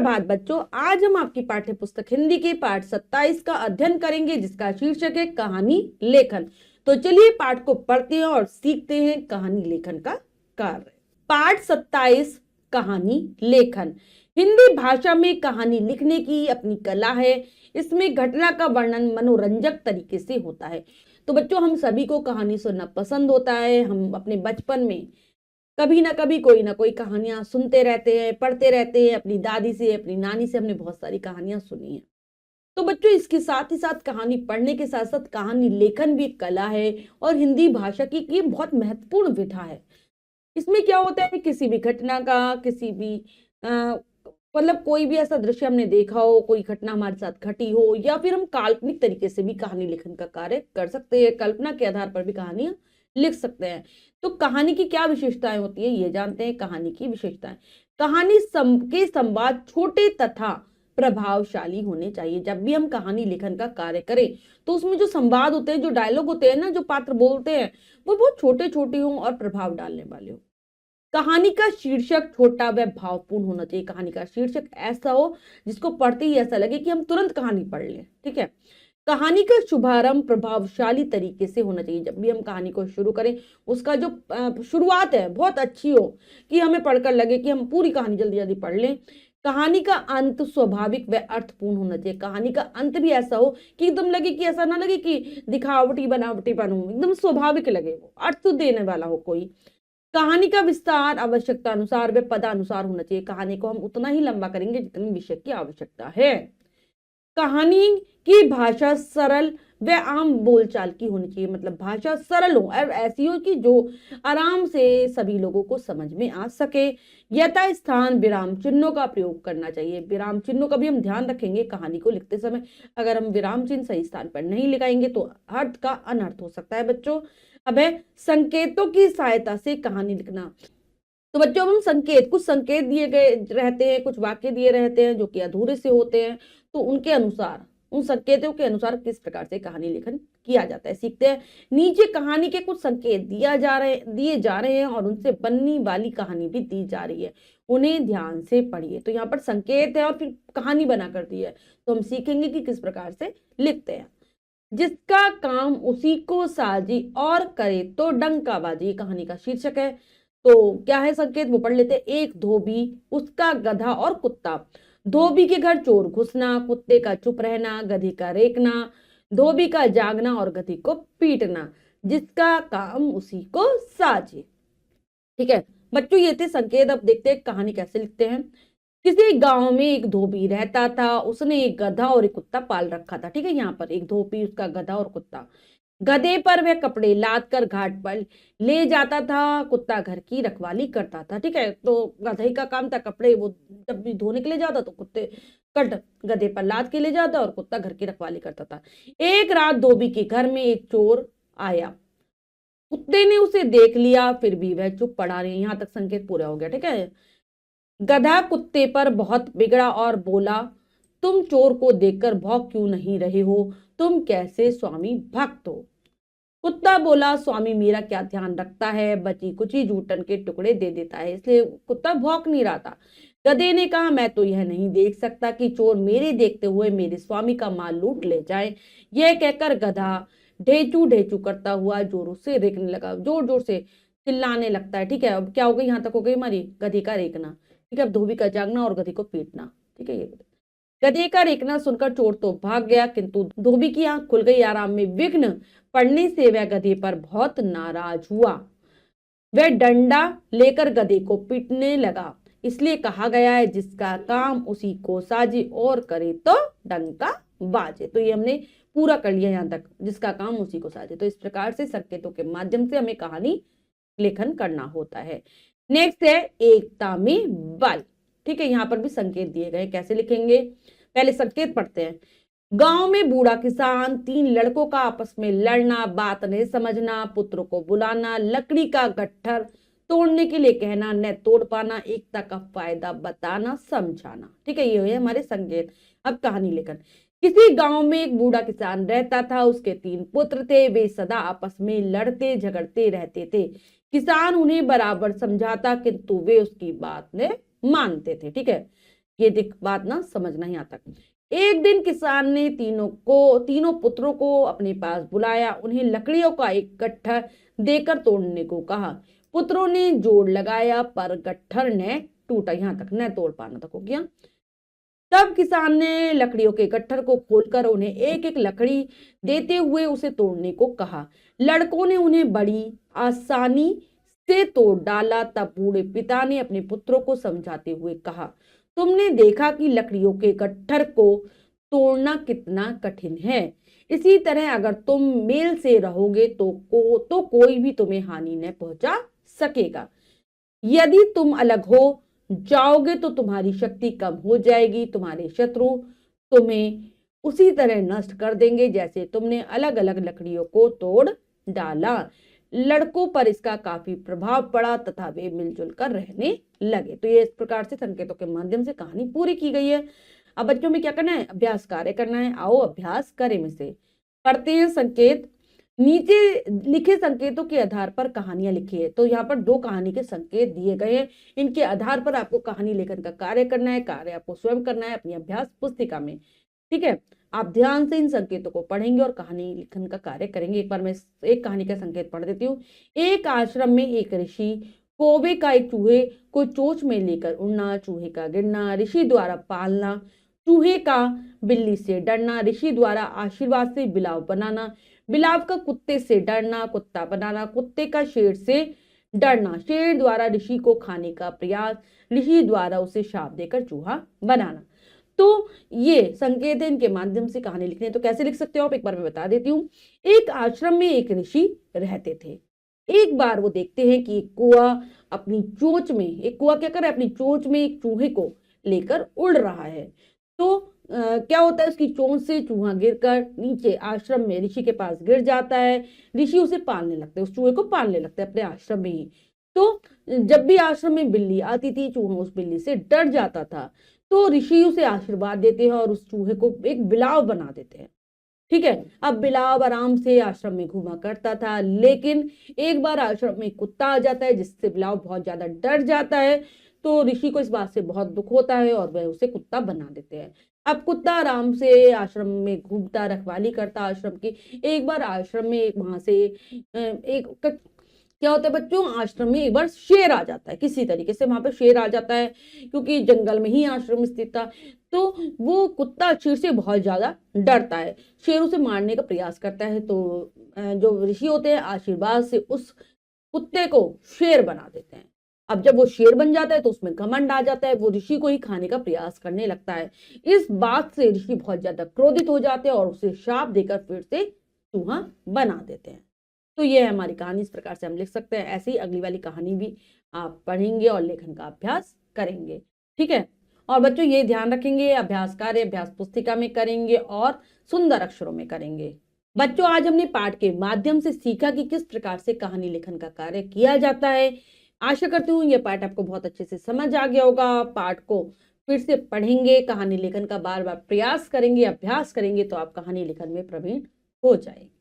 सुप्रभात बच्चों, आज हम आपकी पाठ्य पुस्तक हिंदी के पाठ 27 का अध्ययन करेंगे, जिसका शीर्षक है कहानी लेखन। तो चलिए पाठ को पढ़ते हैं और सीखते हैं कहानी लेखन का कार्य। पाठ 27 कहानी लेखन। हिंदी भाषा में कहानी लिखने की अपनी कला है। इसमें घटना का वर्णन मनोरंजक तरीके से होता है। तो बच्चों, हम सभी को कहानी सुनना पसंद होता है। हम अपने बचपन में कभी ना कभी कोई ना कोई कहानियां सुनते रहते हैं, पढ़ते रहते हैं। अपनी दादी से, अपनी नानी से हमने बहुत सारी कहानियां सुनी हैं। तो बच्चों, इसके साथ ही साथ कहानी पढ़ने के साथ साथ कहानी लेखन भी एक कला है और हिंदी भाषा की ये बहुत महत्वपूर्ण विधा है। इसमें क्या होता है, किसी भी घटना का, किसी भी मतलब कोई भी ऐसा दृश्य हमने देखा हो, कोई घटना हमारे साथ घटी हो, या फिर हम काल्पनिक तरीके से भी कहानी लेखन का कार्य कर सकते हैं। कल्पना के आधार पर भी कहानियां लिख सकते हैं। तो कहानी की क्या विशेषताएं होती है, ये जानते हैं। कहानी की विशेषताएं: कहानी के संवाद छोटे तथा प्रभावशाली होने चाहिए। जब भी हम कहानी लेखन का कार्य करें तो उसमें जो संवाद होते हैं, जो डायलॉग होते हैं ना, जो पात्र बोलते हैं, वो बहुत छोटे छोटे हों और प्रभाव डालने वाले हों। कहानी का शीर्षक छोटा व भावपूर्ण होना चाहिए। कहानी का शीर्षक ऐसा हो जिसको पढ़ते ही ऐसा लगे कि हम तुरंत कहानी पढ़ लें। ठीक है। कहानी का शुभारंभ प्रभावशाली तरीके से होना चाहिए। जब भी हम कहानी को शुरू करें, उसका जो शुरुआत है बहुत अच्छी हो कि हमें पढ़कर लगे कि हम पूरी कहानी जल्दी जल्दी पढ़ लें। कहानी का अंत स्वाभाविक व अर्थपूर्ण होना चाहिए। कहानी का अंत भी ऐसा हो कि एकदम लगे कि ऐसा ना लगे कि दिखावटी बनावटी बनू, एकदम स्वाभाविक लगे, वो अर्थ देने वाला हो कोई। कहानी का विस्तार आवश्यकता अनुसार व पदानुसार होना चाहिए। कहानी को हम उतना ही लंबा करेंगे जितनी विषय की आवश्यकता है। कहानी की भाषा सरल व आम बोलचाल की होनी चाहिए। मतलब भाषा सरल हो और ऐसी हो कि जो आराम से सभी लोगों को समझ में आ सके। यथा स्थान विराम चिन्हों का प्रयोग करना चाहिए। विराम चिन्हों का भी हम ध्यान रखेंगे कहानी को लिखते समय। अगर हम विराम चिन्ह सही स्थान पर नहीं लगाएंगे तो अर्थ का अनर्थ हो सकता है बच्चों। अब है संकेतों की सहायता से कहानी लिखना। तो बच्चों, हम कुछ संकेत दिए गए रहते हैं, कुछ वाक्य दिए रहते हैं जो कि अधूरे से होते हैं। तो उनके अनुसार, उन संकेतों के अनुसार किस प्रकार से कहानी लेखन किया जाता है, सीखते हैं। नीचे कहानी के कुछ संकेत दिए जा रहे हैं और उनसे बनने वाली कहानी भी दी जा रही है। उन्हें ध्यान से पढ़िए। तो यहाँ पर संकेत है और फिर कहानी बना कर दी है। तो हम सीखेंगे कि किस प्रकार से लिखते हैं। जिसका काम उसी को साजी और करे तो डंका बाजी, कहानी का शीर्षक है। तो क्या है संकेत, वो पढ़ लेते हैं। एक धोबी, उसका गधा और कुत्ता। धोबी के घर चोर घुसना, कुत्ते का चुप रहना, गधे का रेकना, धोबी का जागना और गधी को पीटना। जिसका काम उसी को साजे। ठीक है बच्चों, ये थे संकेत। अब देखते हैं कहानी कैसे लिखते हैं। किसी गांव में एक धोबी रहता था। उसने एक गधा और एक कुत्ता पाल रखा था। ठीक है, यहाँ पर एक धोबी, उसका गधा और कुत्ता। गधे पर वह कपड़े लाद कर घाट पर ले जाता था, कुत्ता घर की रखवाली करता था। ठीक है, तो गधे का काम था कपड़े, वो जब भी धोने के लिए जाता तो कुत्ते कट गधे पर लाद के ले जाता और कुत्ता घर की रखवाली करता था। एक रात धोबी के घर में एक चोर आया। कुत्ते ने उसे देख लिया, फिर भी वह चुप पड़ा रही। यहां तक संकेत पूरा हो गया। ठीक है। गधा कुत्ते पर बहुत बिगड़ा और बोला, तुम चोर को देखकर भौंक क्यों नहीं रहे हो? तुम कैसे स्वामी भक्त हो? कुत्ता बोला, स्वामी मेरा क्या ध्यान रखता है, बची कुची जूठन के टुकड़े दे देता है, इसलिए कुत्ता भौंक नहीं रहा था। गधे ने कहा, मैं तो यह नहीं देख सकता कि चोर मेरे देखते हुए मेरे स्वामी का माल लूट ले जाए। यह कहकर गधा ढेचू ढेचू करता हुआ जोरों से रेंकने लगा, जोर जोर से चिल्लाने लगता है। ठीक है, अब क्या हो गई, यहाँ तक हो गई हमारी गधे का रेंकना। ठीक है, अब धोबी का जागना और गधे को पीटना। ठीक है, ये गधे का रेंकना सुनकर चोर तो भाग गया, किंतु धोबी की आंख खुल गई। आराम में विघ्न पड़ने से वह गधे पर बहुत नाराज हुआ। वह डंडा लेकर गधे को पीटने लगा। इसलिए कहा गया है, जिसका काम उसी को साजे और करे तो डंका बाजे। तो ये हमने पूरा कर लिया यहाँ तक, जिसका काम उसी को साजे। तो इस प्रकार से संकेतों के माध्यम से हमें कहानी लेखन करना होता है। नेक्स्ट है एकता में बल। ठीक है, यहाँ पर भी संकेत दिए गए, कैसे लिखेंगे। पहले संकेत पढ़ते हैं। गांव में बूढ़ा किसान, 3 लड़कों का आपस में लड़ना, बात नहीं समझना, पुत्र को बुलाना, लकड़ी का गट्ठर तोड़ने के लिए कहना, न तोड़ पाना, एकता का फायदा बताना, समझाना। ठीक है, ये है हमारे संकेत। अब कहानी लेखन। किसी गांव में एक बूढ़ा किसान रहता था। उसके 3 पुत्र थे। वे सदा आपस में लड़ते झगड़ते रहते थे। किसान उन्हें बराबर समझाता, किंतु वे उसकी बात ने मानते थे। ठीक है, ये बात ना समझ नहीं आता। एक दिन किसान ने तीनों पुत्रों को अपने पास बुलाया, उन्हें लकड़ियों का एक गट्ठर देकर तोड़ने को कहा। पुत्रों ने जोर लगाया पर गट्ठर ने टूटा। यहां तक न तोड़ पाना तक हो गया। तब किसान ने लकड़ियों के गट्ठर को खोलकर उन्हें एक एक लकड़ी देते हुए उसे तोड़ने को कहा। लड़कों ने उन्हें बड़ी आसानी से तोड़ डाला। तब बूढ़े पिता ने अपने पुत्रों को समझाते हुए कहा, तुमने देखा कि लकड़ियों के गट्ठर को तोड़ना कितना कठिन है। इसी तरह अगर तुम मेल से रहोगे तो कोई भी तुम्हें हानि न पहुंचा सकेगा। यदि तुम अलग हो जाओगे तो तुम्हारी शक्ति कम हो जाएगी, तुम्हारे शत्रु तुम्हें उसी तरह नष्ट कर देंगे जैसे तुमने अलग अलग लकड़ियों को तोड़ डाला। लड़कों पर इसका काफी प्रभाव पड़ा तथा वे मिलजुल कर रहने लगे। तो ये इस प्रकार से संकेतों के माध्यम से कहानी पूरी की गई है। अब बच्चों में क्या करना है, अभ्यास कार्य करना है। आओ अभ्यास करें में से पढ़ते हैं संकेत। नीचे लिखे संकेतों के आधार पर कहानियां लिखी है। तो यहाँ पर 2 कहानी के संकेत दिए गए हैं, इनके आधार पर आपको कहानी लेखन का कार्य करना है। कार्य आपको स्वयं करना है अपनी अभ्यास पुस्तिका में। ठीक है, आप ध्यान से इन संकेतों को पढ़ेंगे और कहानी लिखन का कार्य करेंगे। एक बार मैं एक कहानी का संकेत पढ़ देती हूँ। एक आश्रम में एक ऋषि कौवे का एक चूहे को चोंच में लेकर उड़ना, चूहे का गिरना, ऋषि द्वारा पालना, चूहे का बिल्ली से डरना, ऋषि द्वारा आशीर्वाद से बिलाव बनाना, बिलाव का कुत्ते से डरना, कुत्ता बनाना, कुत्ते का शेर से डरना, शेर द्वारा ऋषि को खाने का प्रयास, ऋषि द्वारा उसे शाप देकर चूहा बनाना। तो ये संकेत है, इनके माध्यम से कहानी लिखनी है। तो कैसे लिख सकते हो आप, एक बार मैं बता देती हूँ। एक आश्रम में एक ऋषि रहते थे। एक बार वो देखते हैं कि एक कुआ क्या कर रहा है, अपनी चोंच में एक चूहे को लेकर उड़ रहा है। तो क्या होता है, उसकी चोंच से चूहा गिरकर नीचे आश्रम में ऋषि के पास गिर जाता है। ऋषि उसे पालने लगते हैं, उस चूहे को पालने लगते हैं अपने आश्रम में ही। तो जब भी आश्रम में बिल्ली आती थी, चूहा उस बिल्ली से डर जाता था। तो ऋषि उसे आशीर्वाद देते हैं और उस चूहे को एक बिलाव बना देते हैं। ठीक है, अब बिलाव आराम से आश्रम में घूमा करता था, लेकिन एक बार आश्रम में कुत्ता आ जाता है जिससे बिलाव बहुत ज्यादा डर जाता है। तो ऋषि को इस बात से बहुत दुख होता है और वह उसे कुत्ता बना देते हैं। अब कुत्ता आराम से आश्रम में घूमता, रखवाली करता आश्रम की। एक बार आश्रम में वहां से क्या होता है बच्चों, आश्रम में एक बार शेर आ जाता है। किसी तरीके से वहां पर शेर आ जाता है, क्योंकि जंगल में ही आश्रम स्थित था। तो वो कुत्ता शेर से बहुत ज्यादा डरता है, शेर उसे मारने का प्रयास करता है। तो जो ऋषि होते हैं आशीर्वाद से उस कुत्ते को शेर बना देते हैं। अब जब वो शेर बन जाता है तो उसमें घमंड आ जाता है, वो ऋषि को ही खाने का प्रयास करने लगता है। इस बात से ऋषि बहुत ज्यादा क्रोधित हो जाते हैं और उसे शाप देकर फिर से चूहा बना देते हैं। तो ये है हमारी कहानी, इस प्रकार से हम लिख सकते हैं। ऐसे ही अगली वाली कहानी भी आप पढ़ेंगे और लेखन का अभ्यास करेंगे। ठीक है, और बच्चों ये ध्यान रखेंगे, अभ्यास कार्य अभ्यास पुस्तिका में करेंगे और सुंदर अक्षरों में करेंगे। बच्चों आज हमने पाठ के माध्यम से सीखा कि किस प्रकार से कहानी लेखन का कार्य किया जाता है। आशा करती हूँ ये पाठ आपको बहुत अच्छे से समझ आ गया होगा। पाठ को फिर से पढ़ेंगे, कहानी लेखन का बार बार प्रयास करेंगे, अभ्यास करेंगे, तो आप कहानी लेखन में प्रवीण हो जाएंगे।